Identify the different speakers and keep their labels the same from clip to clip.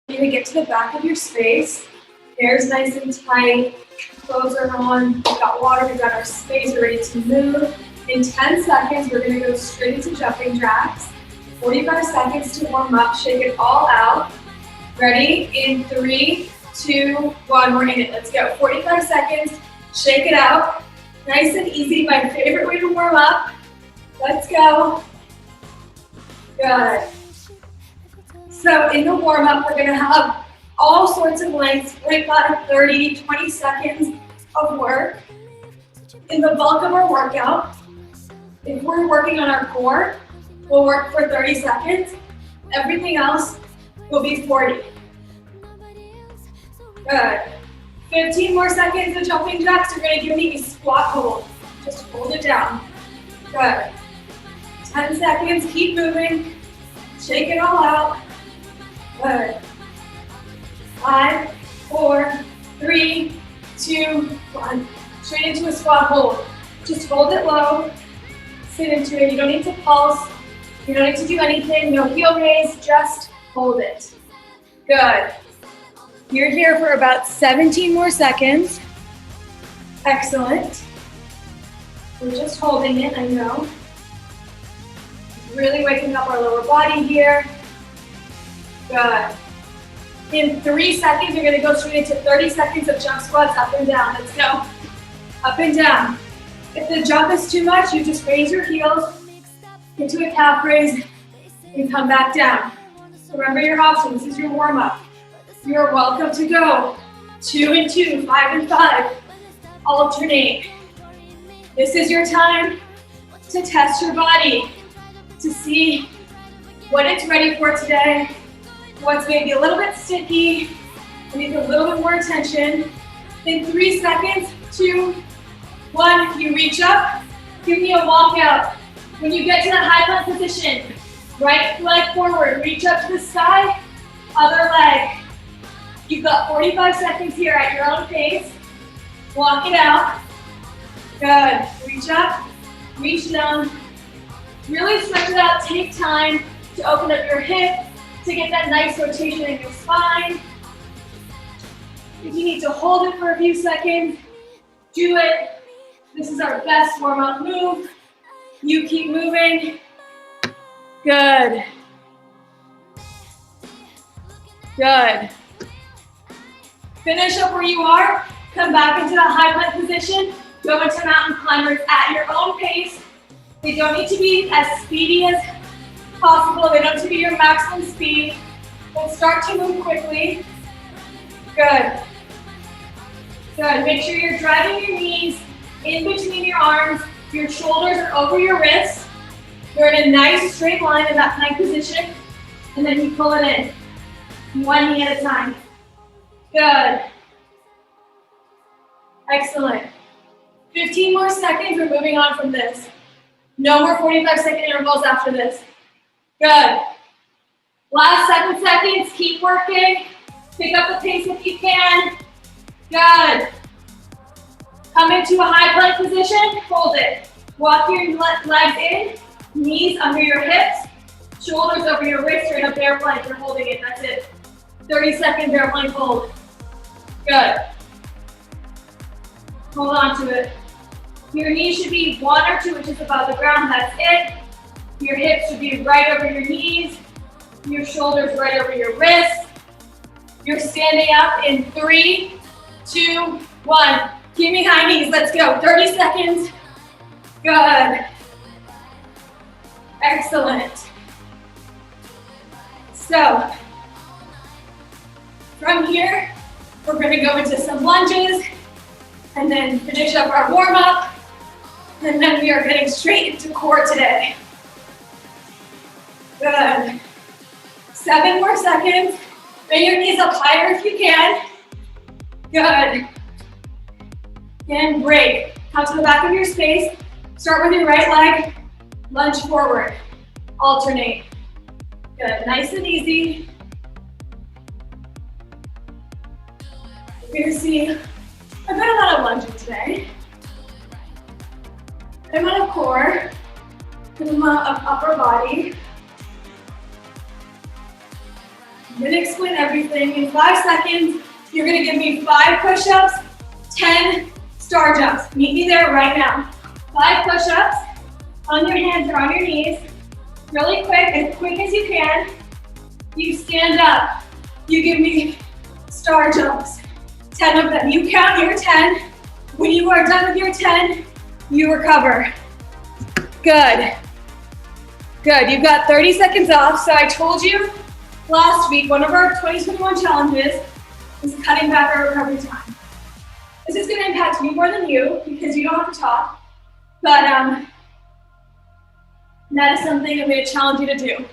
Speaker 1: You're gonna get to the back of your space. Hair's nice and tight. Clothes are on. We've got water. We've got our space. We're ready to move. In 10 seconds, we're gonna go straight into jumping jacks. 45 seconds to warm up. Shake it all out. Ready? In 3, 2, 1. We're in it. Let's go. 45 seconds. Shake it out. Nice and easy. My favorite way to warm up. Let's go. Good. So in the warm-up, we're gonna have all sorts of lengths, right about 30, 20 seconds of work. In the bulk of our workout, if we're working on our core, we'll work for 30 seconds. Everything else will be 40. Good. 15 more seconds of jumping jacks. You're gonna give me a squat hold. Just hold it down. Good. 10 seconds, keep moving. Shake it all out. Good. 5, 4, 3, 2, 1. Straight into a squat hold. Just hold it low. Sit into it. You don't need to pulse. You don't need to do anything. No heel raise. Just hold it. Good. You're here for about 17 more seconds. Excellent. We're just holding it, I know. Really waking up our lower body here. Good. In 3 seconds, you're gonna go straight into 30 seconds of jump squats up and down. Let's go. Up and down. If the jump is too much, you just raise your heels into a calf raise and come back down. Remember your options. This is your warm up. You're welcome to go 2 and 2, 5 and 5. Alternate. This is your time to test your body, to see what it's ready for today, what's maybe a little bit sticky, needs a little bit more attention. In 3 seconds, 2, 1, you reach up, give me a walkout. When you get to that high plank position, right leg forward, reach up to the sky, other leg. You've got 45 seconds here at your own pace. Walk it out. Good. Reach up, reach down. Really stretch it out. Take time to open up your hip, to get that nice rotation in your spine. If you need to hold it for a few seconds, do it. This is our best warm-up move. You keep moving. Good. Good. Finish up where you are. Come back into that high plank position. Go into mountain climbers at your own pace. They don't need to be as speedy as possible. They don't need to be your maximum speed. We'll start to move quickly. Good. Good. Make sure you're driving your knees in between your arms. Your shoulders are over your wrists. You're in a nice straight line in that plank position. And then you pull it in. One knee at a time. Good. Excellent. 15 more seconds. We're moving on from this. No more 45-second intervals after this. Good. Last 7 seconds. Keep working. Pick up the pace if you can. Good. Come into a high plank position. Hold it. Walk your legs in. Knees under your hips. Shoulders over your wrists. You're in a bear plank. You're holding it. That's it. 30-second bear plank hold. Good. Hold on to it. Your knees should be 1 or 2 inches above the ground. That's it. Your hips should be right over your knees. Your shoulders right over your wrists. You're standing up in 3, 2, 1. Give me high knees. Let's go. 30 seconds. Good. Excellent. So, from here, we're going to go into some lunges and then finish up our warm-up. And then we are getting straight into core today. Good. 7 more seconds. Bring your knees up higher if you can. Good. And break. Come to the back of your space. Start with your right leg. Lunge forward. Alternate. Good. Nice and easy. You're going to see a good amount of lunging today. A amount of core. A amount of upper body. I'm gonna explain everything. In 5 seconds, you're gonna give me 5 push-ups, 10 star jumps. Meet me there right now. 5 push-ups on your hands or on your knees. Really quick as you can. You stand up. You give me star jumps. 10 of them. You count your 10. When you are done with your 10, you recover. Good. Good. You've got 30 seconds off. So I told you last week, one of our 2021 challenges is cutting back our recovery time. This is going to impact me more than you because you don't have to talk, but that is something I'm going to challenge you to do.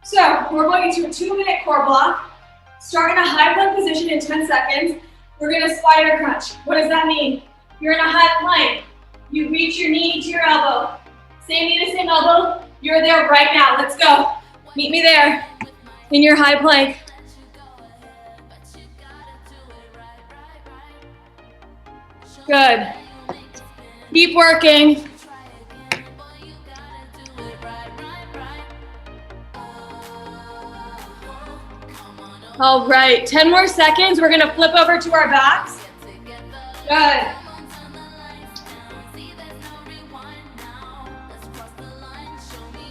Speaker 1: So we're going into a 2-minute core block. Start in a high plank position in 10 seconds. We're going to spider crunch. What does that mean? You're in a high plank. You reach your knee to your elbow. Same knee to same elbow. You're there right now. Let's go. Meet me there in your high plank. Good. Keep working. All right, 10 more seconds. We're gonna flip over to our backs. Good.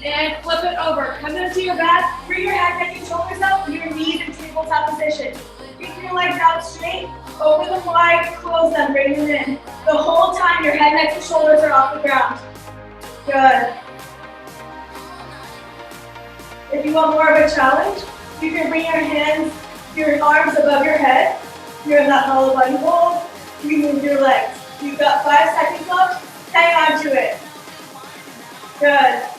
Speaker 1: And flip it over. Come into your back. Bring your head, neck, and shoulders up. Your knees in tabletop position. Keep your legs out straight. Open them wide. Close them. Bring them in. The whole time your head, neck, and shoulders are off the ground. Good. If you want more of a challenge, you can bring your hands, your arms above your head. You're in that hollow body hold. You move your legs. You've got 5 seconds left. Hang on to it. Good.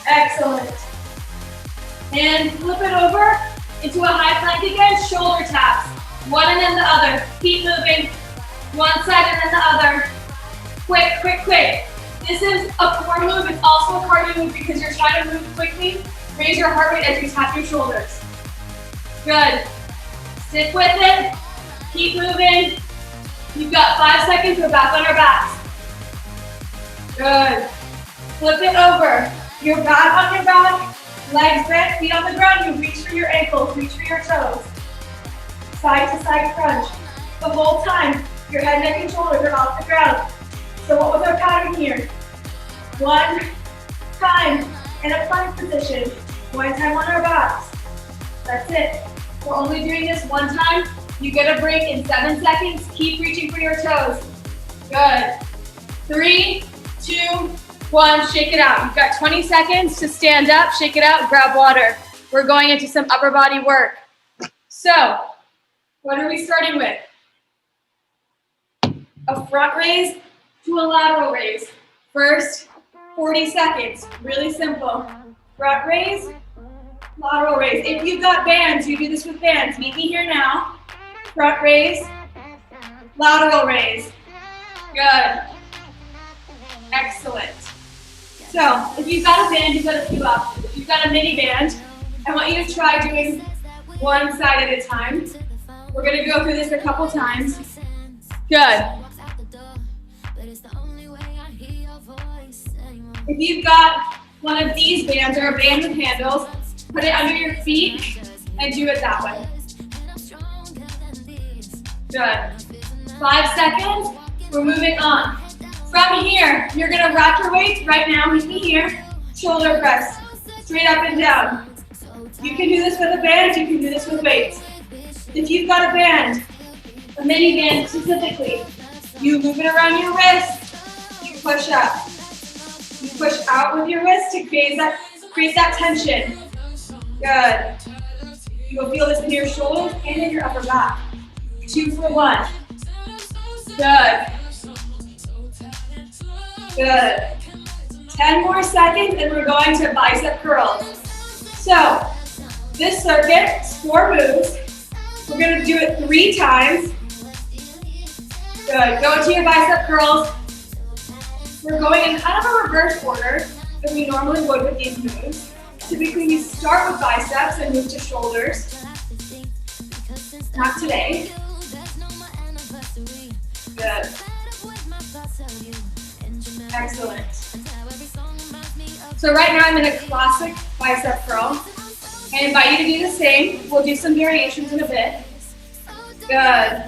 Speaker 1: Excellent. And flip it over into a high plank again. Shoulder taps. One and then the other. Keep moving. One side and then the other. Quick, quick, quick. This is a core move. It's also a cardio move because you're trying to move quickly. Raise your heart rate as you tap your shoulders. Good. Stick with it. Keep moving. You've got 5 seconds. We're back on our backs. Good. Flip it over. You're back on your back. Legs bent, feet on the ground. You reach for your ankles, reach for your toes. Side to side crunch. The whole time, your head, neck, and shoulders are off the ground. So what was our pattern here? 1 time in a plank position. 1 time on our backs. That's it. We're only doing this 1 time. You get a break in 7 seconds. Keep reaching for your toes. Good. 3, 2, 1. Shake it out. You've got 20 seconds to stand up, shake it out, grab water. We're going into some upper body work. So, what are we starting with? A front raise to a lateral raise. First, 40 seconds. Really simple. Front raise, lateral raise. If you've got bands, you do this with bands. Meet me here now. Front raise, lateral raise. Good. Excellent. So, if you've got a band, you've got a few options. If you've got a mini band, I want you to try doing one side at a time. We're gonna go through this a couple times. Good. If you've got one of these bands or a band with handles, put it under your feet and do it that way. Good. 5 seconds, we're moving on. From here, you're gonna wrap your weights right now, meet me here. Shoulder press, straight up and down. You can do this with a band, you can do this with weights. If you've got a band, a mini band specifically, you move it around your wrist, you push up. You push out with your wrist to create that tension. Good. You'll feel this in your shoulders and in your upper back. 2 for 1. Good. Good. 10 more seconds and we're going to bicep curls. So, this circuit is 4 moves. We're going to do it 3 times. Good. Go into your bicep curls. We're going in kind of a reverse order than we normally would with these moves. Typically, we start with biceps and move to shoulders. Not today. Good. Excellent. So right now I'm in a classic bicep curl. I invite you to do the same. We'll do some variations in a bit. Good.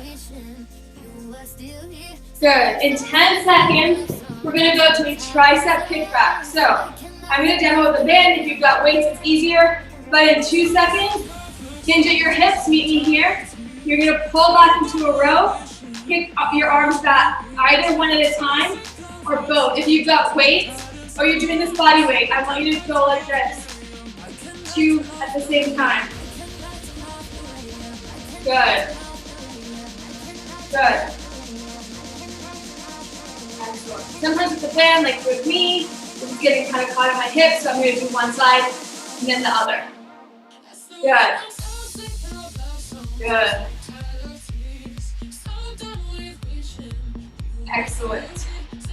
Speaker 1: Good. In 10 seconds, we're going to go to a tricep kickback. So I'm going to demo with a band. If you've got weights, it's easier. But in 2 seconds, hinge at your hips, meet me here. You're going to pull back into a row, kick up your arms back, either one at a time or both. If you've got weights or you're doing this body weight, I want you to go like this. 2 at the same time. Good. Good. Excellent. Sometimes with the band, like with me, it's getting kind of caught on my hips, so I'm going to do one side and then the other. Good. Good. Excellent.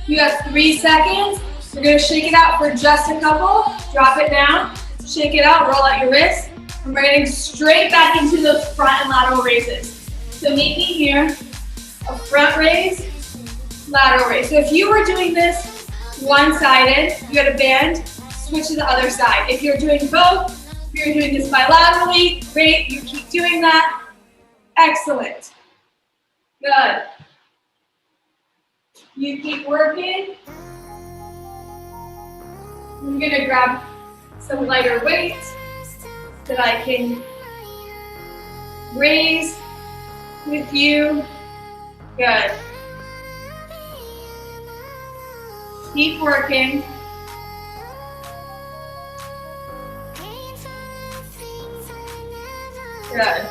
Speaker 1: You have 3 seconds. You're going to shake it out for just a couple. Drop it down. Shake it out. Roll out your wrists. And we're getting straight back into those front and lateral raises. So meet me here. A front raise, lateral raise. So if you were doing this one-sided, you had a band, switch to the other side. If you're doing both, if you're doing this bilaterally, great. You keep doing that. Excellent. Good. You keep working. I'm going to grab some lighter weights that I can raise with you. Good. Keep working. Good.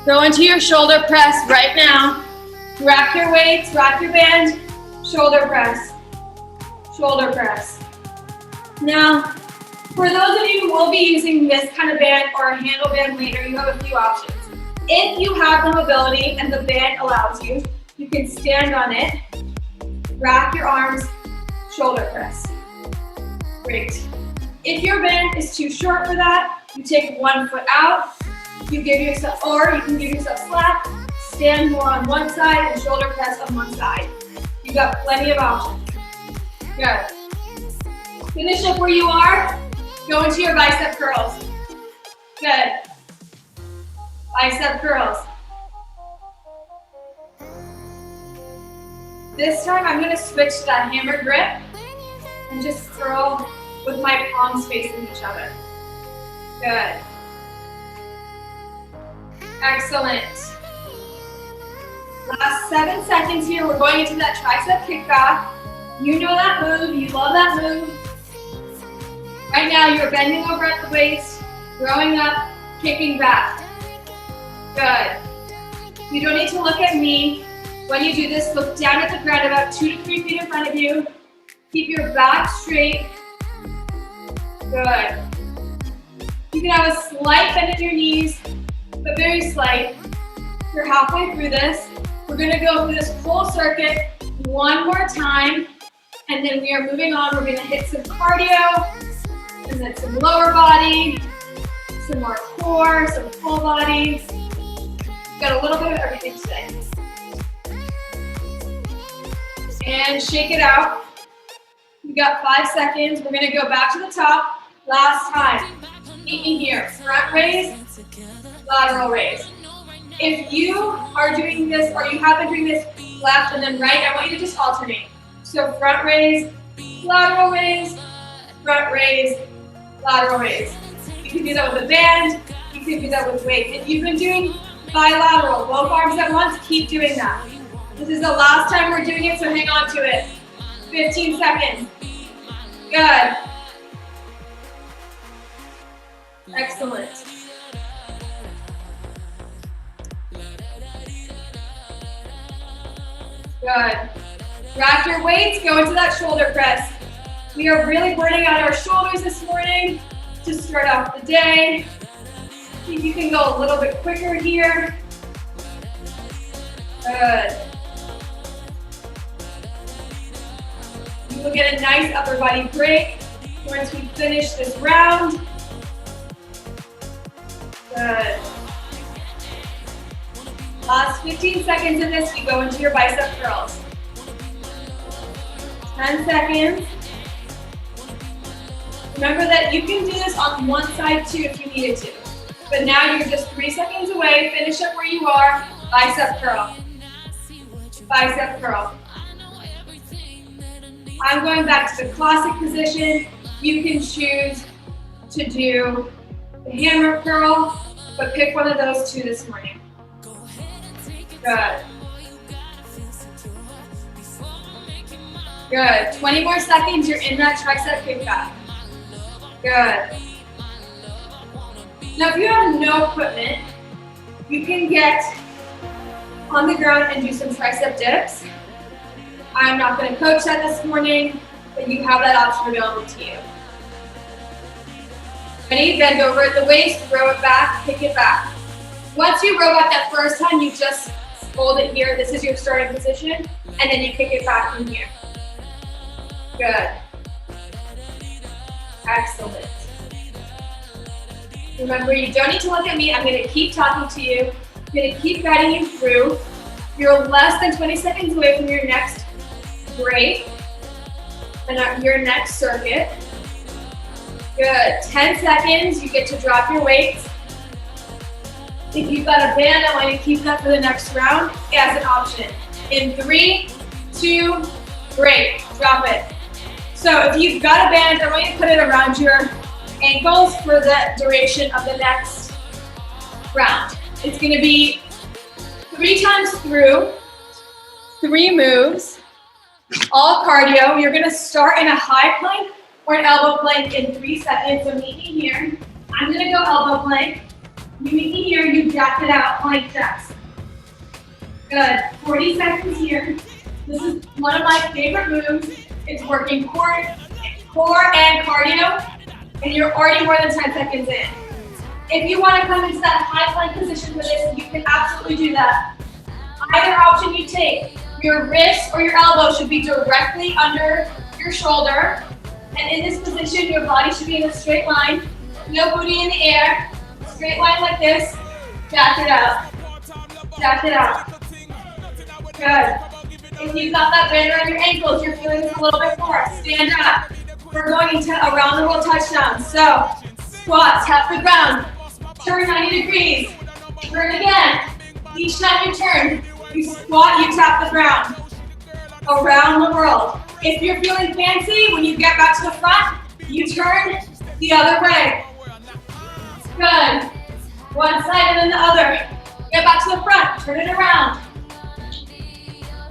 Speaker 1: Go into your shoulder press right now. Rack your weights, rack your band, shoulder press. Shoulder press. Now, for those of you who will be using this kind of band or a handle band later, you have a few options. If you have the mobility and the band allows you, you can stand on it, rack your arms, shoulder press. Great. If your band is too short for that, you take 1 foot out, you give yourself, or you can give yourself slack, stand more on one side and shoulder press on one side. You've got plenty of options. Good. Finish up where you are. Go into your bicep curls. Good. Bicep curls. This time I'm going to switch to that hammer grip and just curl with my palms facing each other. Good. Excellent. Last 7 seconds here. We're going into that tricep kickback. You know that move. You love that move. Right now, you're bending over at the waist, growing up, kicking back. Good. You don't need to look at me. When you do this, look down at the ground about 2 to 3 feet in front of you. Keep your back straight. Good. You can have a slight bend in your knees, but very slight. You're halfway through this. We're going to go through this whole circuit one more time, and then we are moving on. We're going to hit some cardio, and then some lower body, some more core, some full body. Got a little bit of everything today. And shake it out. We got 5 seconds. We're going to go back to the top. Last time. Meet me here. Front raise, lateral raise. If you are doing this, or you have been doing this left and then right, I want you to just alternate. So front raise, lateral raise, front raise, lateral raise. You can do that with a band. You can do that with weight. If you've been doing bilateral, both arms at once, keep doing that. This is the last time we're doing it, so hang on to it. 15 seconds. Good. Excellent. Good. Rack your weights, go into that shoulder press. We are really burning out our shoulders this morning to start off the day. See if you can go a little bit quicker here. Good. You will get a nice upper body break once we finish this round. Good. Last 15 seconds in this, you go into your bicep curls. 10 seconds. Remember that you can do this on one side too if you needed to. But now you're just 3 seconds away. Finish up where you are. Bicep curl. Bicep curl. I'm going back to the classic position. You can choose to do the hammer curl, but pick one of those two this morning. Good. Good. 20 more seconds, you're in that tricep kickback. Good. Now if you have no equipment, you can get on the ground and do some tricep dips. I'm not going to coach that this morning, but you have that option available to you. Ready? Bend over at the waist, row it back, kick it back. Once you row back that first time, you just hold it here. This is your starting position, and then you kick it back from here. Good. Excellent. Remember, you don't need to look at me. I'm going to keep talking to you. I'm going to keep guiding you through. You're less than 20 seconds away from your next break and your next circuit. Good. 10 seconds. You get to drop your weights. If you've got a band, I want you to keep that for the next round as an option. In 3, 2, break. Drop it. So if you've got a band, I want you to put it around your ankles for the duration of the next round. It's going to be 3 times through, 3 moves, all cardio. You're going to start in a high plank or an elbow plank in 3 seconds. So meet me here. I'm going to go elbow plank. You meet me here, you jack it out, plank jacks. Good. 40 seconds here. This is one of my favorite moves. It's working core and cardio, and you're already more than 10 seconds in. If you want to come into that high plank position for this, you can absolutely do that. Either option you take, your wrist or your elbow should be directly under your shoulder, and in this position, your body should be in a straight line, no booty in the air, straight line like this, jack it out, jack it out. Good. If you've got that band around your ankles, you're feeling this a little bit more, stand up. We're going into around the world touchdowns. So, squats, tap the ground, turn 90 degrees, turn again. Each time you turn, you squat, you tap the ground. Around the world. If you're feeling fancy, when you get back to the front, you turn the other way. Good. One side and then the other. Get back to the front, turn it around.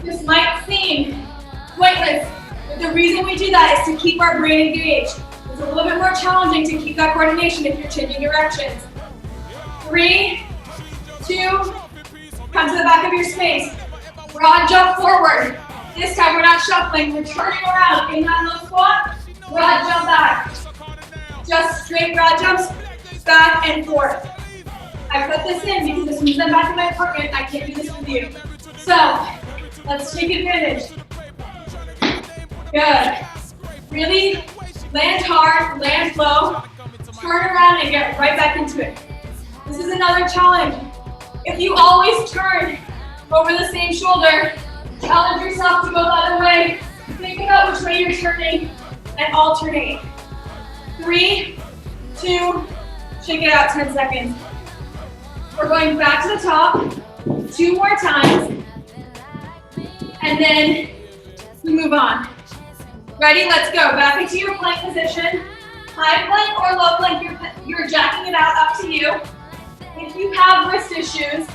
Speaker 1: This might seem pointless, but the reason we do that is to keep our brain engaged. It's a little bit more challenging to keep that coordination if you're changing directions. 3, 2, come to the back of your space. Broad jump forward. This time we're not shuffling, we're turning around. In that low squat, broad jump back. Just straight broad jumps, back and forth. I put this in because as soon as I'm back in my apartment, I can't do this with you. So, let's take advantage. Good. Really land hard, land low, turn around and get right back into it. This is another challenge. If you always turn over the same shoulder, challenge yourself to go the other way. Think about which way you're turning and alternate. 3, 2, shake it out, 10 seconds. We're going back to the top, 2 more times, and then we move on. Ready? Let's go. Back into your plank position. High plank or low plank, you're jacking it out, up to you. If you have wrist issues,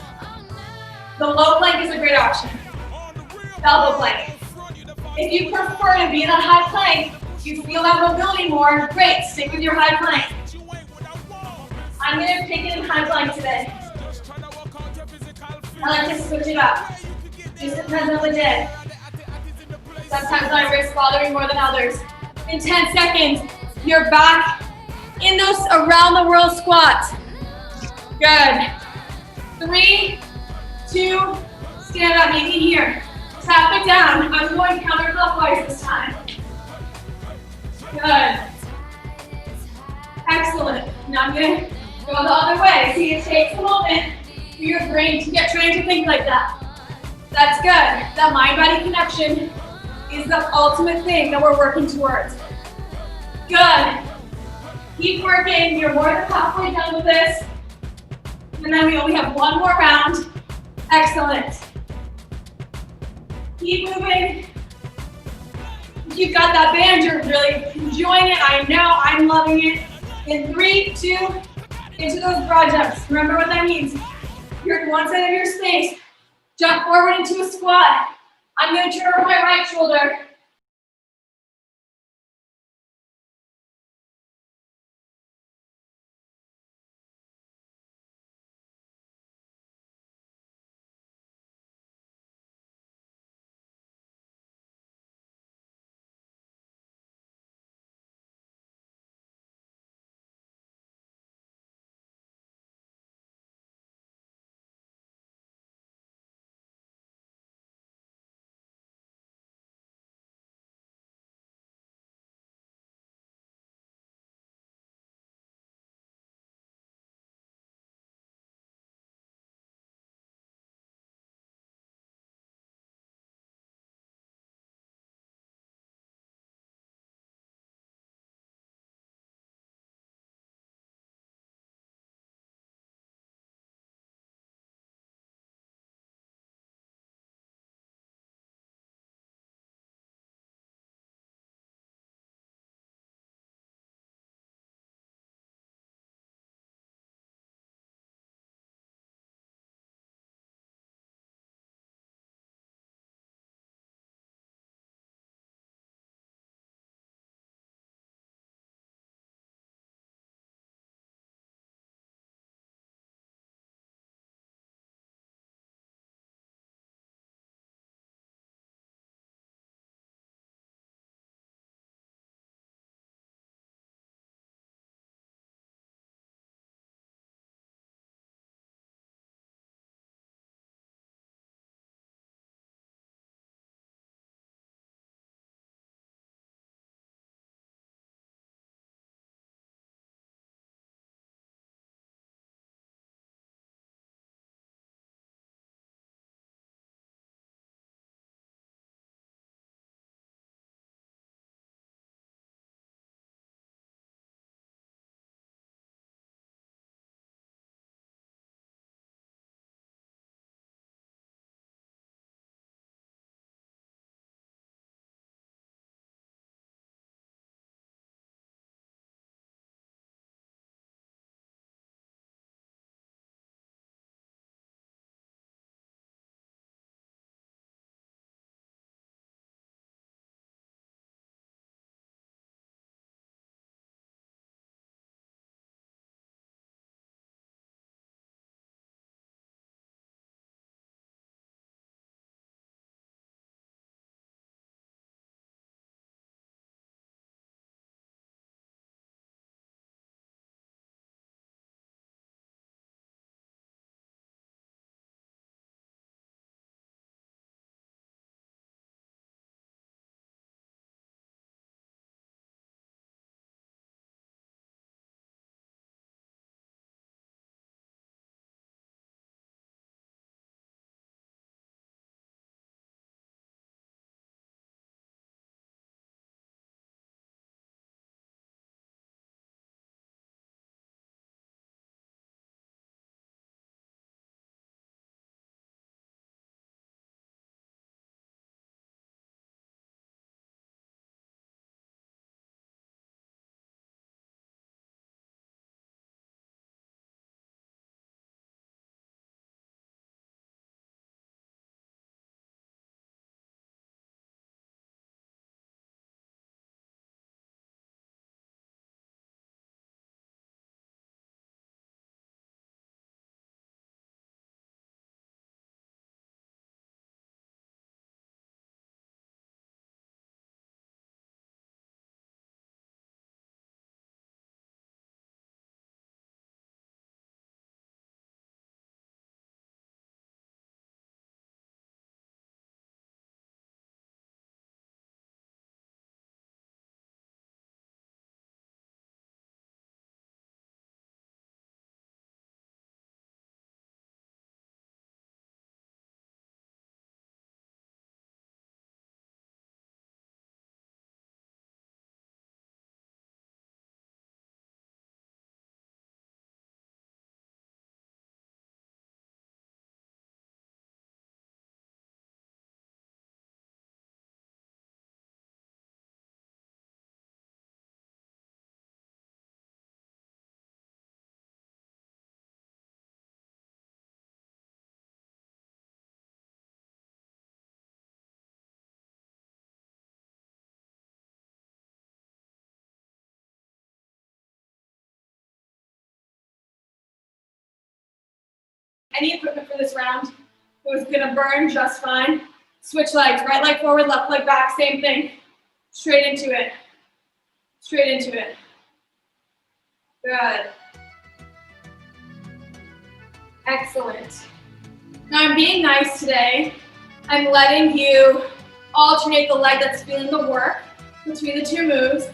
Speaker 1: the low plank is a great option. Elbow plank. If you prefer to be in a high plank, you feel that mobility more, great, stick with your high plank. I'm going to take it in high plank today. I like to switch it up. Just depends on the day. Sometimes my wrists bother me more than others. In 10 seconds, you're back in those around the world squats. Good. 3, 2, stand up, meet me here. Tap it down. I'm going counterclockwise this time. Good. Excellent. Now I'm going to go the other way. See, it takes a moment for your brain to get trained to think like that. That's good. That mind-body connection is the ultimate thing that we're working towards. Good. Keep working. You're more than halfway done with this. And then we only have one more round. Excellent. Keep moving. If you've got that band, you're really enjoying it. I know, I'm loving it. In 3, 2, into those broad jumps. Remember what that means. You're at one side of your space. Jump forward into a squat. I'm going to turn over my right shoulder. any equipment for this round. It was gonna burn just fine. Switch legs, right leg forward, left leg back, same thing. Straight into it. Straight into it. Good. Excellent. Now I'm being nice today. I'm letting you alternate the leg that's feeling the work between the two moves,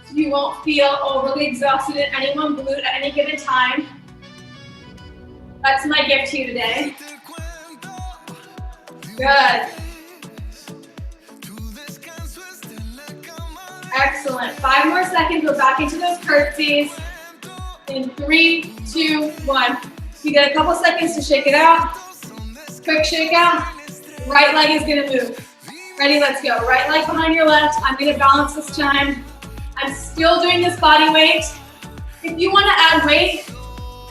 Speaker 1: so you won't feel overly exhausted in any one glute at any given time. That's my gift to you today. Good. Excellent. 5 more seconds. We're back into those curtsies. In 3, 2, 1. You get a couple seconds to shake it out. Quick shake out. Right leg is gonna move. Ready, let's go. Right leg behind your left. I'm gonna balance this time. I'm still doing this body weight. If you wanna add weight,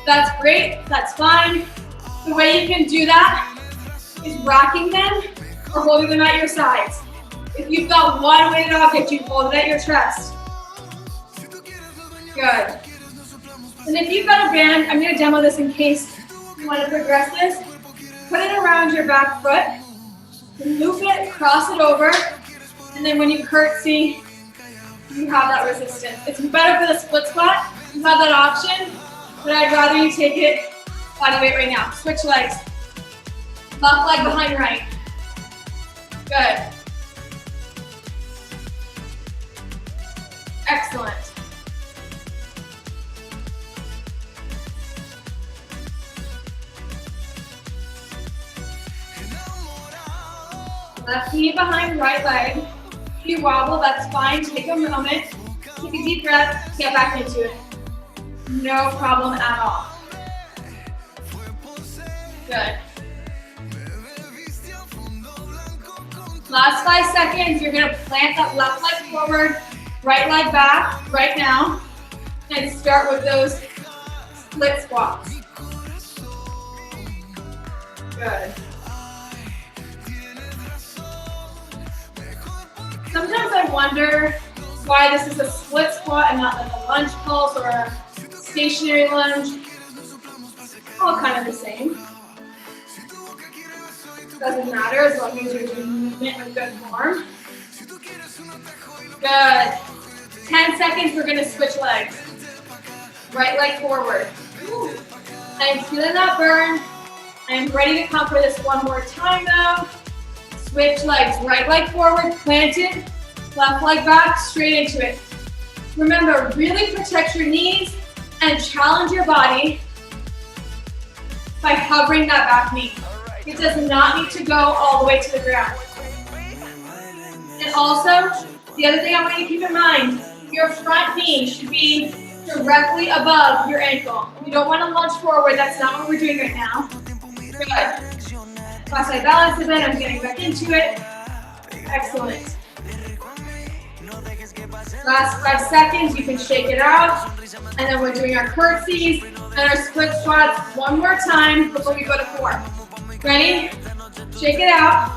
Speaker 1: that's great, that's fine. The way you can do that is racking them or holding them at your sides. If you've got one weighted object, you hold it at your chest. Good. And if you've got a band, I'm gonna demo this in case you wanna progress this. Put it around your back foot, loop it, cross it over, and then when you curtsy, you have that resistance. It's better for the split squat, you have that option, but I'd rather you take it body weight right now. Switch legs. Left leg behind right. Good. Excellent. Left knee behind right leg. If you wobble, that's fine. Take a moment. Take a deep breath. Get back into it. No problem at all. Good. Last 5 seconds. You're going to plant that left leg forward, right leg back right now, and start with those split squats. Good. Sometimes I wonder why this is a split squat and not like a lunge pulse or a stationary lunge. All kind of the same. Doesn't matter as long as you're doing movement in good form. Good. 10 seconds, we're gonna switch legs. Right leg forward. I'm feeling that burn. I'm ready to come for this one more time though. Switch legs, right leg forward, planted, left leg back, straight into it. Remember, really protect your knees and challenge your body by hovering that back knee. It does not need to go all the way to the ground. And also, the other thing I want you to keep in mind, your front knee should be directly above your ankle. You don't want to lunge forward, that's not what we're doing right now. Good. Once I balance a bit, I'm getting back into it. Excellent. Last 5 seconds, you can shake it out. And then we're doing our curtsies and our split squats one more time before we go to 4. Ready? Shake it out.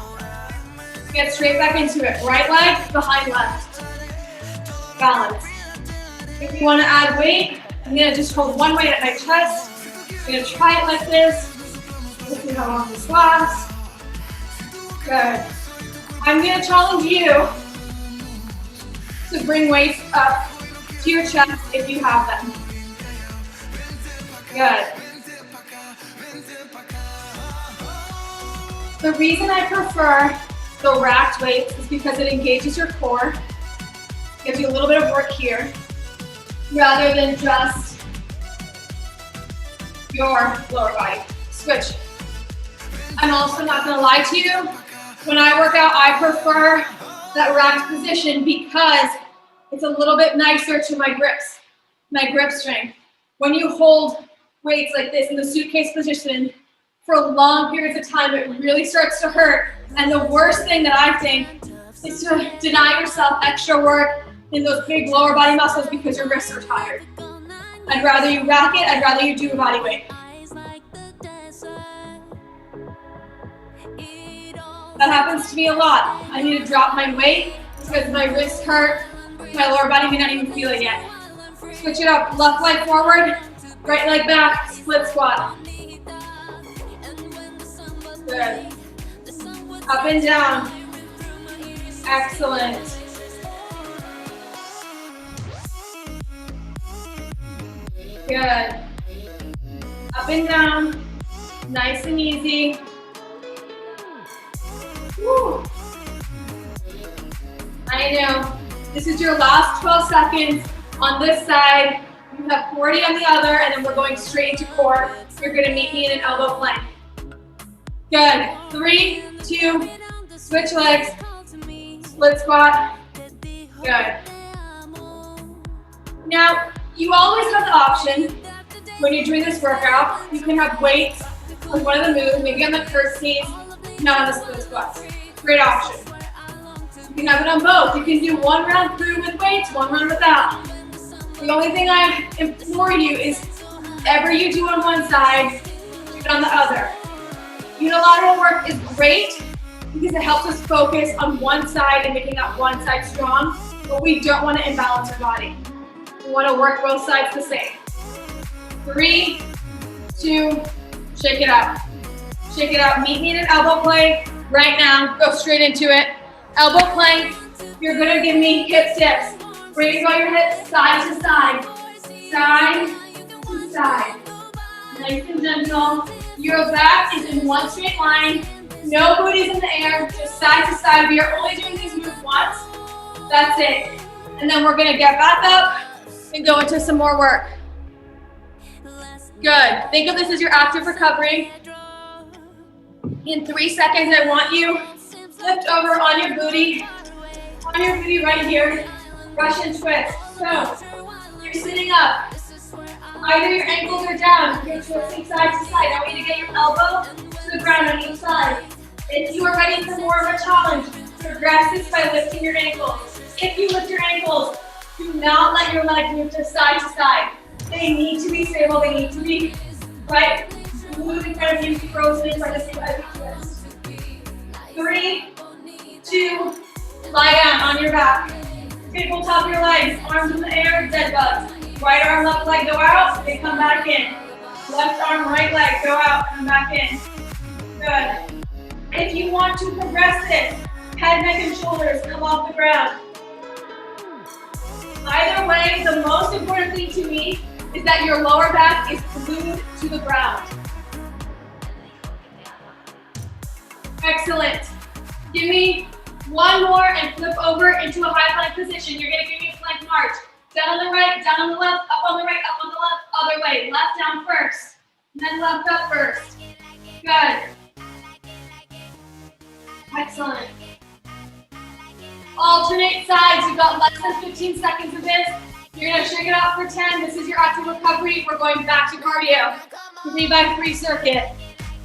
Speaker 1: Get straight back into it. Right leg behind left. Balance. If you want to add weight, I'm going to just hold one weight at my chest. I'm going to try it like this. Let's see how long this lasts. Good. I'm going to challenge you to bring weights up to your chest if you have them. Good. The reason I prefer the racked weights is because it engages your core, gives you a little bit of work here, rather than just your lower body. Switch. I'm also not going to lie to you. When I work out, I prefer that racked position because it's a little bit nicer to my grips, my grip strength. When you hold weights like this in the suitcase position for long periods of time, it really starts to hurt. And the worst thing that I think is to deny yourself extra work in those big lower body muscles because your wrists are tired. I'd rather you rack it, I'd rather you do a body weight. That happens to me a lot. I need to drop my weight because my wrists hurt. My lower body may not even feel it yet. Switch it up. Left leg forward, right leg back, split squat. Good. Up and down. Excellent. Good. Up and down. Nice and easy. Woo. I know. This is your last 12 seconds on this side. You have 40 on the other, and then we're going straight into core. You're gonna meet me in an elbow plank. Good. 3, 2, switch legs. Split squat. Good. Now, you always have the option when you're doing this workout, you can have weights on one of the moves, maybe on the curse knees, not on the split squats. Great option. You can have it on both. You can do one round through with weights, one round without. The only thing I implore you is whatever you do on one side, do it on the other. Unilateral work is great because it helps us focus on one side and making that one side strong, but we don't want to imbalance our body. We want to work both sides the same. 3, 2, shake it out. Shake it out. Meet me in an elbow plank right now. Go straight into it. Elbow plank. You're going to give me hip dips. Bring all your hips side to side. Side to side. Nice and gentle. Your back is in one straight line. No booties in the air. Just side to side. We are only doing these moves once. That's it. And then we're going to get back up and go into some more work. Good. Think of this as your active recovery. In 3 seconds, I want you flipped over on your booty right here. Russian twist. So, you're sitting up. Either your ankles are down, you're twisting side to side. I want you to get your elbow to the ground on each side. If you are ready for more of a challenge, progress this by lifting your ankles. If you lift your ankles, do not let your legs move to side to side. They need to be stable, they need to be right. Move in front of you, frozen in front of you as you twist. 3, 2, lie down on your back. Tabletop your legs, arms in the air, dead bugs. Right arm, left leg, go out, they come back in. Left arm, right leg, go out, come back in. Good. If you want to progress this, head, neck, and shoulders come off the ground. Either way, the most important thing to me is that your lower back is glued to the ground. Excellent. Give me one more and flip over into a high plank position. You're gonna give me a plank march. Down on the right, down on the left, up on the right, up on the left, other way. Left down first, then left up first. Good. Excellent. Alternate sides. You've got less than 15 seconds of this. You're gonna shake it out for 10. This is your active recovery. We're going back to cardio. 3x3 circuit.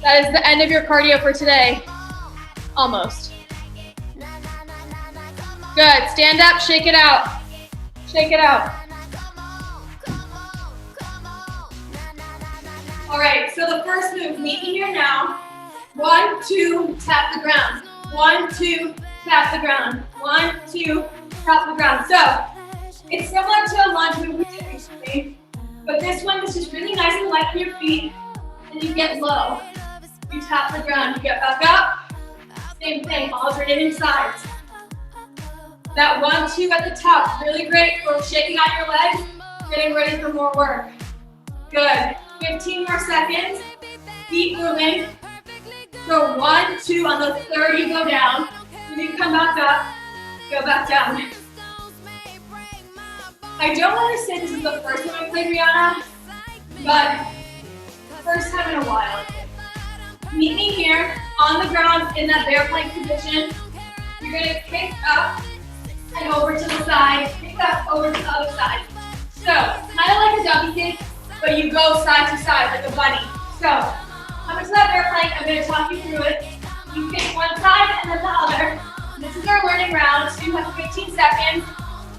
Speaker 1: That is the end of your cardio for today. Almost. Good. Stand up, shake it out. Shake it out. All right, so the first move, meet me here now. 1, 2, tap the ground. 1, 2, tap the ground. 1, 2, tap the ground. So it's similar to a lunge move we did recently, but this one is just really nice and light on your feet, and you get low. You tap the ground, you get back up. Same thing, alternating sides. That 1, 2 at the top, really great for shaking out your legs, getting ready for more work. Good. 15 more seconds. Keep moving. So 1, 2, on the third you go down. Then you come back up, go back down. I don't want to say this is the first time I played Rihanna, but first time in a while. Meet me here on the ground in that bear plank position. You're going to kick up and over to the side, kick up over to the other side. So, kind of like a donkey kick, but you go side to side like a bunny. So, come into that bear plank, I'm going to talk you through it. You kick one side and then the other. This is our learning round, so you have 15 seconds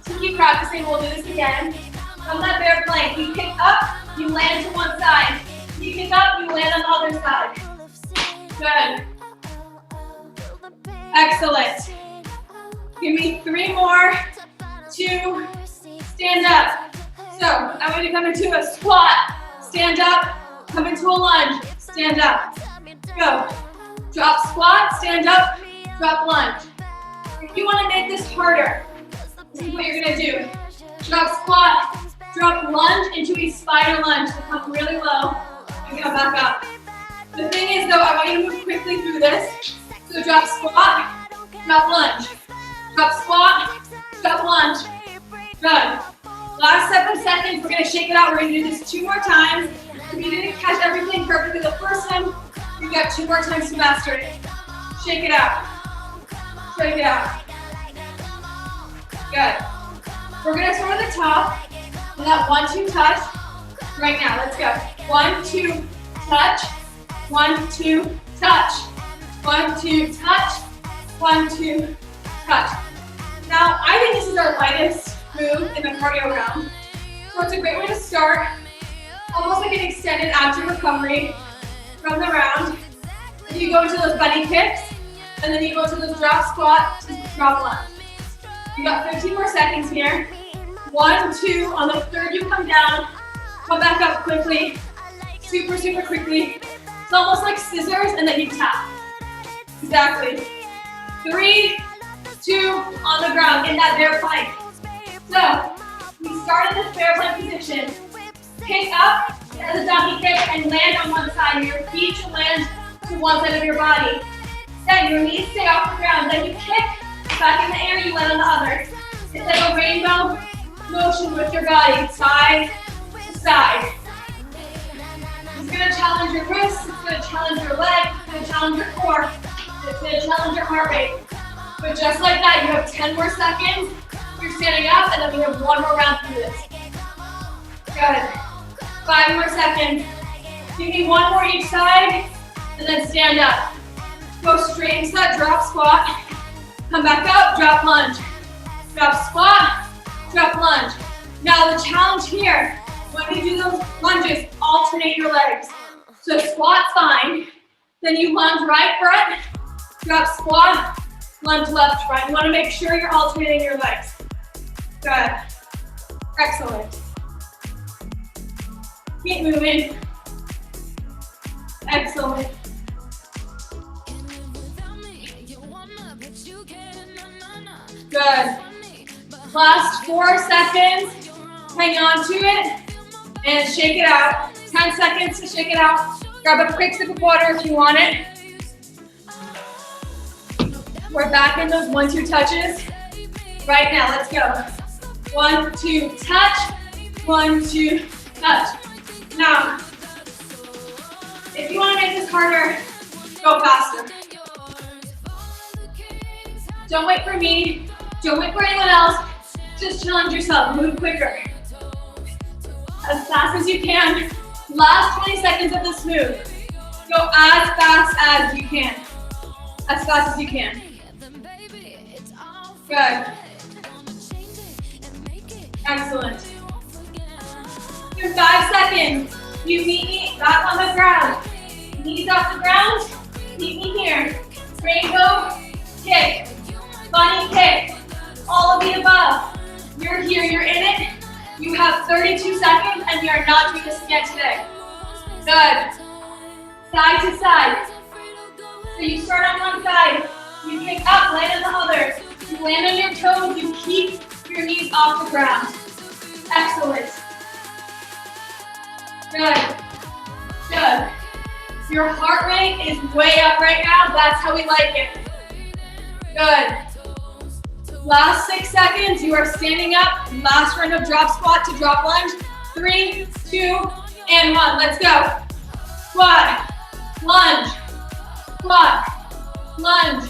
Speaker 1: to keep practicing. We'll do this again. From that bear plank, you kick up, you land to one side. You kick up, you land on the other side. Good. Excellent. Give me 3 more. 2, stand up. So I'm going to come into a squat. Stand up, come into a lunge. Stand up. Go. Drop squat, stand up, drop lunge. If you want to make this harder, this is what you're going to do. Drop squat, drop lunge into a spider lunge to come really low and come back up. The thing is though, I want you to move quickly through this. So drop squat, drop lunge. Drop squat, drop lunge. Good. Last 7 seconds, we're going to shake it out. We're going to do this 2 more times. If you didn't catch everything perfectly the first time, you've got 2 more times to master it. Shake it out. Shake it out. Good. We're going to start at the top with that 1-2 touch. Right now, let's go. 1-2 touch. 1-2 touch. 1-2 touch. 1-2 touch. Now, I think this is our lightest move in the cardio round. So it's a great way to start, almost like an extended active recovery from the round. If you go into those bunny kicks, and then you go to the drop squat to drop lunge. You got 15 more seconds here. 1, 2, on the third you come down, come back up quickly, super, super quickly. It's almost like scissors and then you tap. Exactly. 3, 2, on the ground in that bear plank. So, we start in this bear plank position. Kick up as a donkey kick and land on one side. Your feet should land to one side of your body. Then your knees stay off the ground. Then you kick back in the air, you land on the other. It's like a rainbow motion with your body, side to side. It's going to challenge your wrists, it's going to challenge your legs, it's going to challenge your core, it's going to challenge your heart rate. But just like that, you have 10 more seconds, you're standing up, and then we have 1 more round through this. Good. 5 more seconds. Give me 1 more each side, and then stand up. Go straight into that drop squat. Come back up, drop lunge. Drop squat, drop lunge. Now the challenge here, when you do those lunges, alternate your legs. So squat fine, then you lunge right front, drop squat, lunge left front. You want to make sure you're alternating your legs. Good. Excellent. Keep moving. Excellent. Good. Last 4 seconds. Hang on to it and shake it out. 10 seconds to shake it out. Grab a quick sip of water if you want it. We're back in those 1-2 touches. Right now, let's go. 1-2 touch. 1-2 touch. Now, if you want to make this harder, go faster. Don't wait for me. Don't wait for anyone else. Just challenge yourself. Move quicker. As fast as you can. Last 20 seconds of this move. Go as fast as you can. As fast as you can. Good. Excellent. In 5 seconds, you meet me back on the ground. Knees off the ground. Meet me here. Rainbow kick. Bunny kick. All of the above. You're here, you're in it. You have 32 seconds and you are not doing this again today. Good. Side to side. So you start on one side, you kick up, land on the other. You land on your toes, you keep your knees off the ground. Excellent. Good. Good. Your heart rate is way up right now. That's how we like it. Good. Last 6 seconds, you are standing up. Last round of drop squat to drop lunge. 3, 2, and 1. Let's go. Squat, lunge, squat, lunge.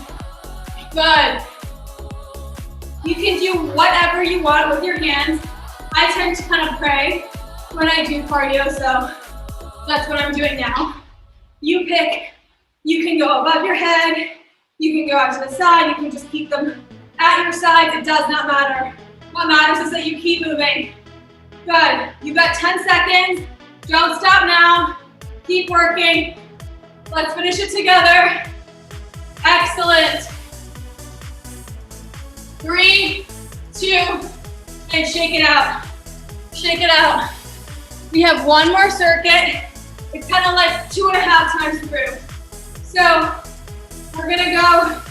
Speaker 1: Good. You can do whatever you want with your hands. I tend to kind of pray when I do cardio, so that's what I'm doing now. You pick. You can go above your head. You can go out to the side. You can just keep them at your sides. It does not matter. What matters is that you keep moving. Good. You've got 10 seconds. Don't stop now. Keep working. Let's finish it together. Excellent. 3, 2, and shake it out. Shake it out. We have 1 more circuit. It's kind of like 2.5 times through. So We're gonna go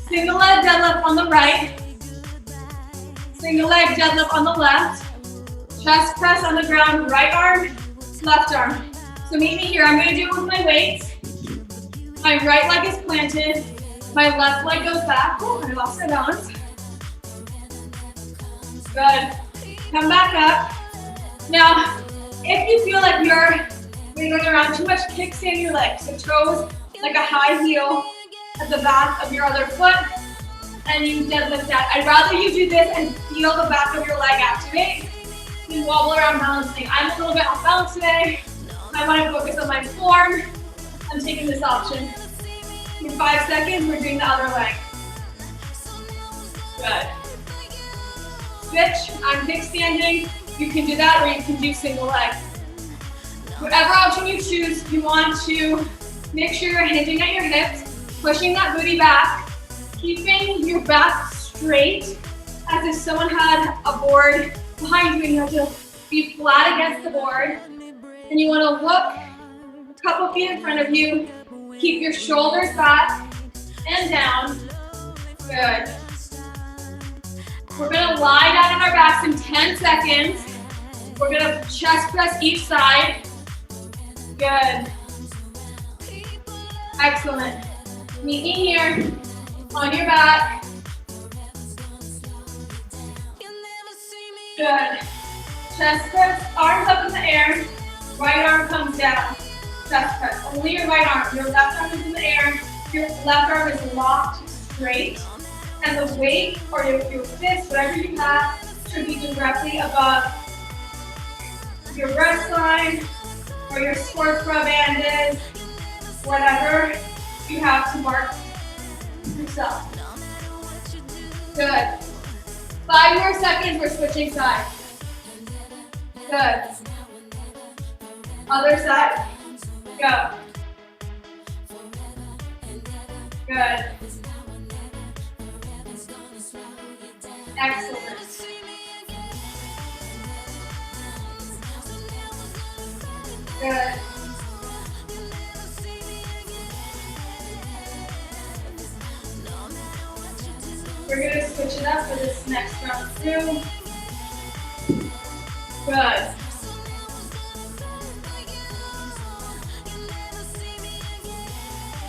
Speaker 1: single leg deadlift on the right, single leg deadlift on the left, chest press on the ground, right arm, left arm. So meet me here, I'm gonna do it with my weights. My right leg is planted, my left leg goes back. Oh, I lost my balance. Good, come back up. Now, if you feel like you're wiggling around too much, kickstand your legs, so toes like a high heel at the back of your other foot, and you deadlift that. I'd rather you do this and feel the back of your leg activate than wobble around balancing. I'm a little bit off balance today. I want to focus on my form. I'm taking this option. In 5 seconds, we're doing the other leg. Good. Switch, I'm kickstanding. You can do that, or you can do single leg. Whatever option you choose, you want to make sure you're hinging at your hips, pushing that booty back, keeping your back straight as if someone had a board behind you and you have to be flat against the board. And you want to look a couple feet in front of you, keep your shoulders back and down. Good. We're gonna lie down on our backs in 10 seconds. We're gonna chest press each side. Good. Excellent. Meet me here on your back. Good. Chest press, arms up in the air. Right arm comes down. Chest press. Only your right arm. Your left arm is in the air. Your left arm is locked straight. And the weight or your fist, whatever you have, should be directly above your breast line or your sports bra band is, whatever you have to mark yourself. Good. 5 more seconds, we're switching sides. Good. Other side. Go. Good. Excellent. Good. We're going to switch it up for this next round too. Good.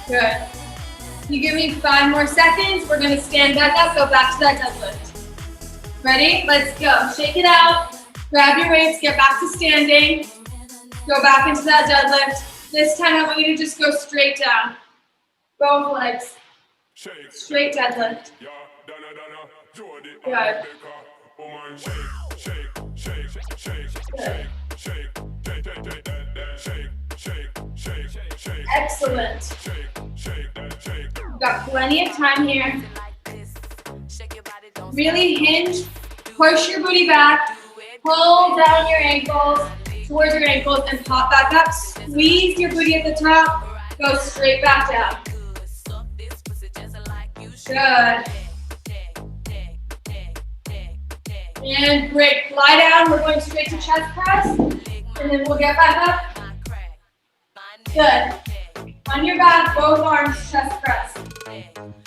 Speaker 1: Good. You give me 5 more seconds. We're going to stand back up, go back to that deadlift. Ready? Let's go. Shake it out. Grab your weights, get back to standing. Go back into that deadlift. This time I want you to just go straight down. Both legs. Straight deadlift. Good. Good. Excellent. We've got plenty of time here. Really hinge, push your booty back, pull down your ankles towards your ankles and pop back up. Squeeze your booty at the top, go straight back down. Good. And break, lie down, we're going straight to chest press, and then we'll get back up. Good. On your back, both arms, chest press.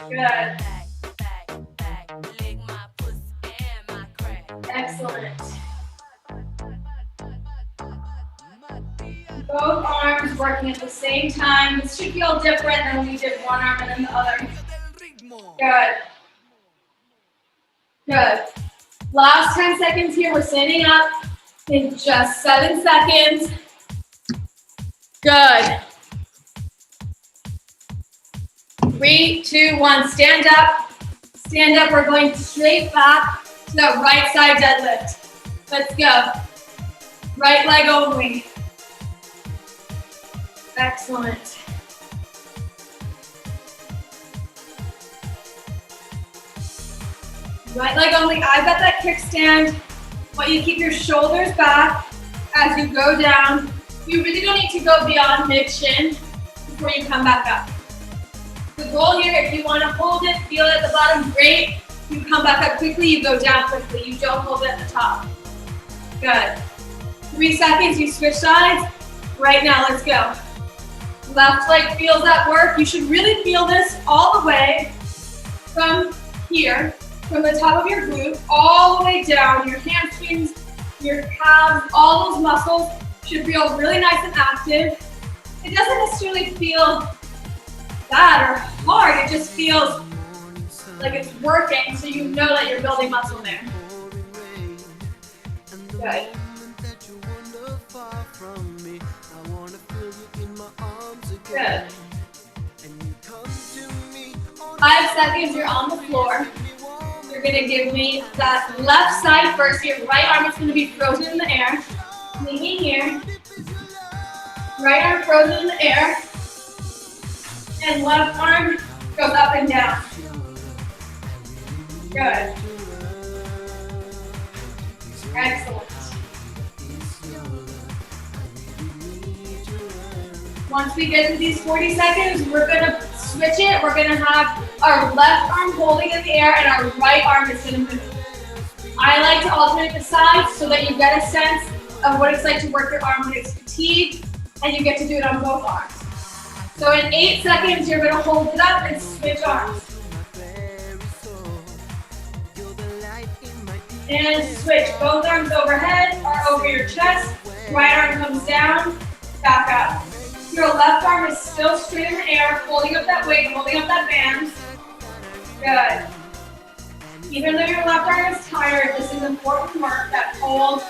Speaker 1: Good. Excellent. Both arms working at the same time. This should feel different than when we did one arm and then the other. Good. Good. Last 10 seconds here. We're standing up in just 7 seconds. Good. 3, 2, 1. Stand up. Stand up. We're going straight back to that right side deadlift. Let's go. Right leg only. Excellent. Right leg only. I've got that kickstand. Want you to keep your shoulders back as you go down. You really don't need to go beyond mid-shin before you come back up. The goal here, if you want to hold it, feel it at the bottom, great. You come back up quickly, you go down quickly. You don't hold it at the top. Good. 3 seconds, you switch sides. Right now, let's go. Left leg feels at work. You should really feel this all the way from here, from the top of your glute, all the way down. Your hamstrings, your calves, all those muscles should feel really nice and active. It doesn't necessarily feel bad or hard. It just feels like it's working, so you know that you're building muscle there. Good. Good. 5 seconds, you're on the floor. You're gonna give me that left side first. Your right arm is gonna be frozen in the air. Meet me here. Right arm frozen in the air. And left arm goes up and down. Good. Excellent. Once we get to these 40 seconds, we're gonna switch it. We're gonna have our left arm holding in the air and our right arm is gonna move. I like to alternate the sides so that you get a sense of what it's like to work your arm when it's fatigued, and you get to do it on both arms. So in 8 seconds, you're gonna hold it up and switch arms. And switch, both arms overhead or over your chest. Right arm comes down, back up. Your left arm is still straight in the air, holding up that weight, holding up that band. Good. Even though your left arm is tired, this is important work, that hold,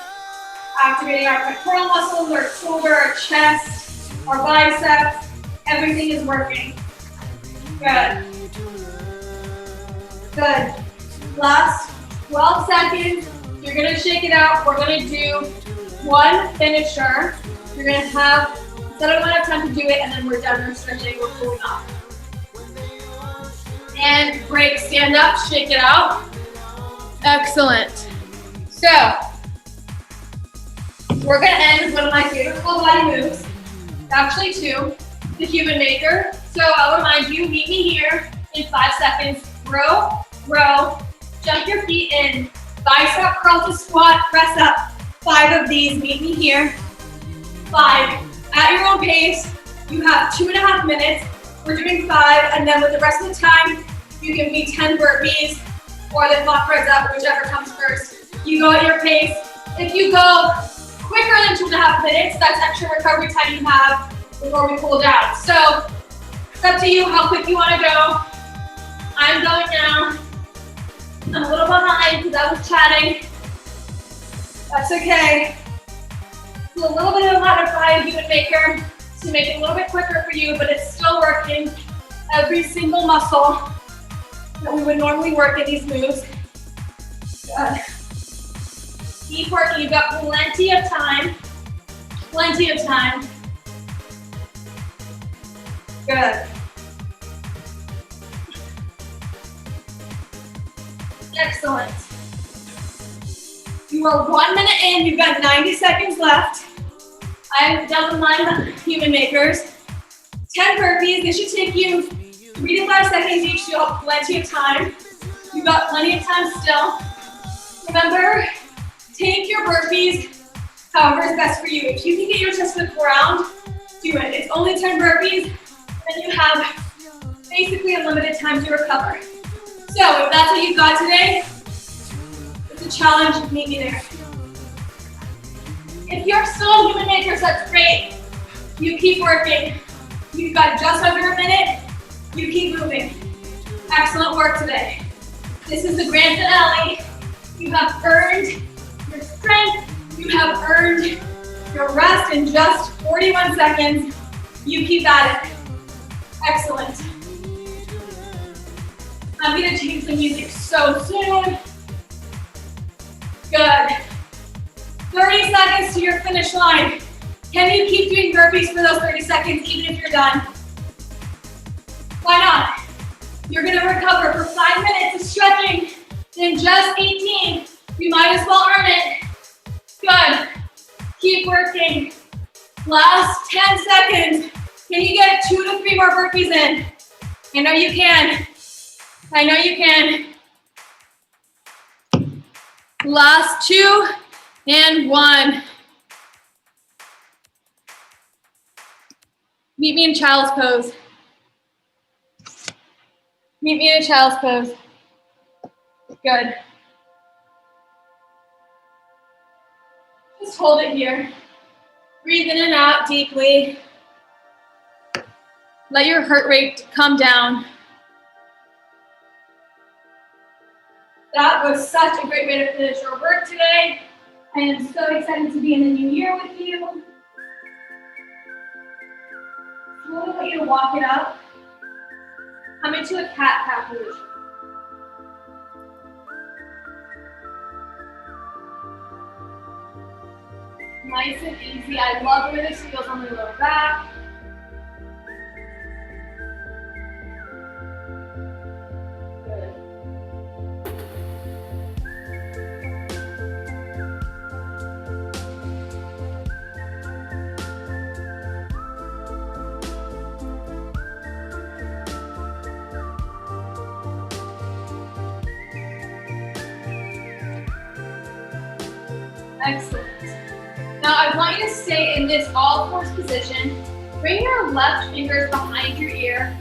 Speaker 1: activating our pectoral muscles, our shoulder, our chest, our biceps, everything is working. Good. Good. Last 12 seconds, you're gonna shake it out. We're gonna do one finisher. You're gonna have, instead of have time to do it, and then we're done, we're stretching, we're pulling off. And break, stand up, shake it out. Excellent. So, we're gonna end with one of my favorite full body moves. Actually two, the human maker. So I'll remind you, meet me here in 5 seconds. Row, row, jump your feet in, bicep curl to squat, press up. 5 of these, meet me here. 5, at your own pace. You have 2.5 minutes. We're doing 5, and then with the rest of the time, you give me 10 burpees, or the clock runs up, whichever comes first. You go at your pace. If you go quicker than 2.5 minutes, that's extra recovery time you have before we cool down. So it's up to you how quick you want to go. I'm going now. I'm a little behind because I was chatting. That's okay. It's a little bit of a modified human maker to make it a little bit quicker for you, but it's still working every single muscle that we would normally work in these moves. Good. Keep working, you've got plenty of time. Plenty of time. Good. Excellent. You are 1 minute in, you've got 90 seconds left. I'm done with my human makers. 10 burpees, they should take you 3 to 5 seconds each, so you'll have plenty of time. You've got plenty of time still. Remember, take your burpees however is best for you. If you can get your chest to the ground, do it. It's only 10 burpees, and you have basically unlimited time to recover. So if that's what you've got today, it's a challenge, meet me there. If you're still on human makers, that's great. You keep working. You've got just under a minute. You keep moving. Excellent work today. This is the grand finale. You have earned your strength. You have earned your rest in just 41 seconds. You keep at it. Excellent. I'm gonna change the music so soon. Good. 30 seconds to your finish line. Can you keep doing burpees for those 30 seconds even if you're done? Why not? You're gonna recover for 5 minutes of stretching in just 18. You might as well earn it. Good. Keep working. Last 10 seconds. Can you get 2 to 3 more burpees in? I know you can. I know you can. Last 2 and 1. Meet me in child's pose. Meet me in a child's pose. Good. Just hold it here. Breathe in and out deeply. Let your heart rate come down. That was such a great way to finish your work today. I am so excited to be in the new year with you. I really want you to walk it up. Come into a cat-cow position. Nice and easy. I love the way this feels on the lower back. Good. Excellent. Now I want you to stay in this all fours position. Bring your left fingers behind your ear.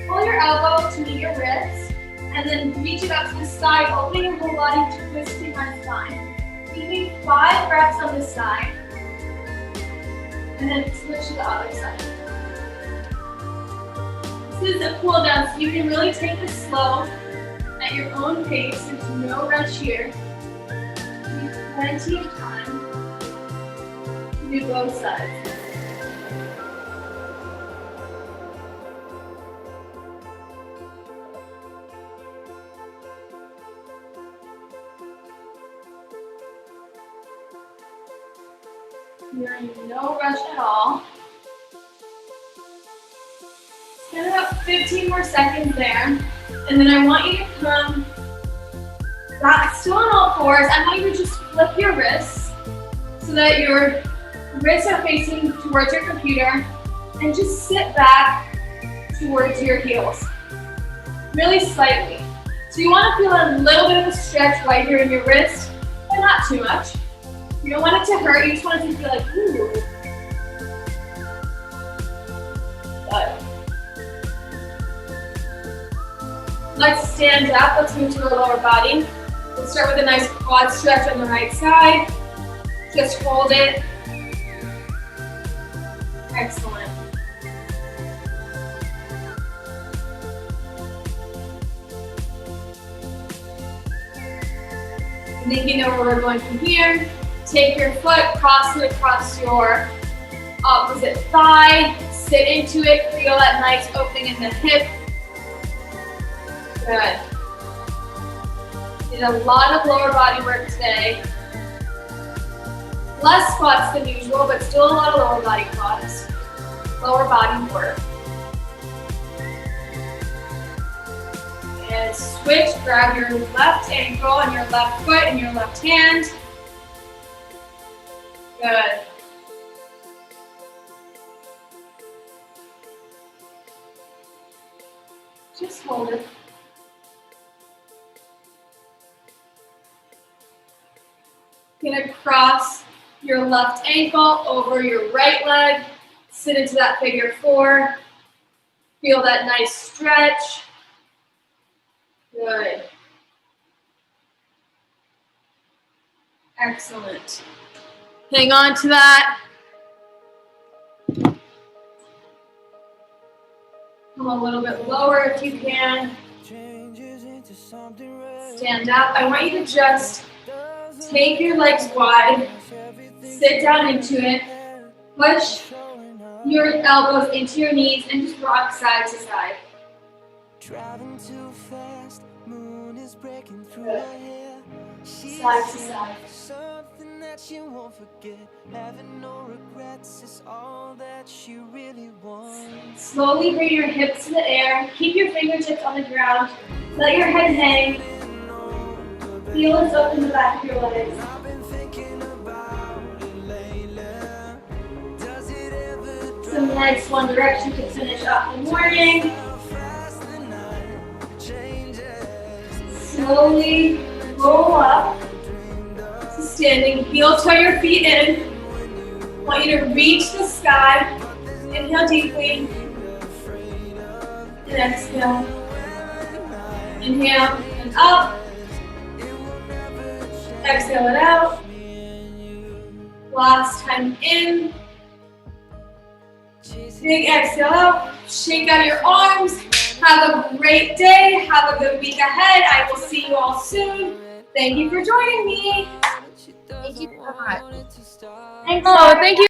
Speaker 1: Pull your elbow to meet your wrist. And then reach it up to the side, opening your whole body, twisting on spine. Keeping 5 breaths on this side. And then switch to the other side. This is a cool down, so you can really take this slow at your own pace. There's no rush here. Plenty of time to do both sides. You're in no rush at all. Spend about 15 more seconds there. And then I want you to come back, still on all fours. I want you to just flip your wrists so that your wrists are facing towards your computer and just sit back towards your heels, really slightly. So you want to feel a little bit of a stretch right here in your wrist, but not too much. You don't want it to hurt, you just want it to feel like, ooh. Good. Let's stand up, let's move to the lower body. Let's start with a nice quad stretch on the right side. Just hold it. Excellent. And then you know where we're going from here. Take your foot, cross it across your opposite thigh. Sit into it, feel that nice opening in the hip. Good. Did a lot of lower body work today. Less squats than usual, but still a lot of lower body quads. Lower body work. And switch, grab your left ankle and your left foot and your left hand. Good. Just hold it. You're gonna cross your left ankle over your right leg. Sit into that figure 4. Feel that nice stretch. Good. Excellent. Hang on to that. Come a little bit lower if you can. Stand up. I want you to just take your legs wide. Sit down into it. Push your elbows into your knees and just rock side to side. Driving too fast, moon is breaking through my hair. Side to side. Something that you won't forget. Having no regrets is all that you really want. Slowly bring your hips to the air. Keep your fingertips on the ground. Let your head hang. Feel us open the back of your legs. Some nice one direction to finish off the morning. Slowly roll up to standing. Heel toe your feet in. I want you to reach the sky and Inhale deeply. And exhale. Inhale and up. Exhale it out. Last time in. Big exhale out. Shake out your arms. Have a great day. Have a good week ahead. I will see you all soon. Thank you for joining me.
Speaker 2: Thank you so much.
Speaker 1: Thanks,
Speaker 2: Oh,
Speaker 1: Zahra.
Speaker 2: thank you.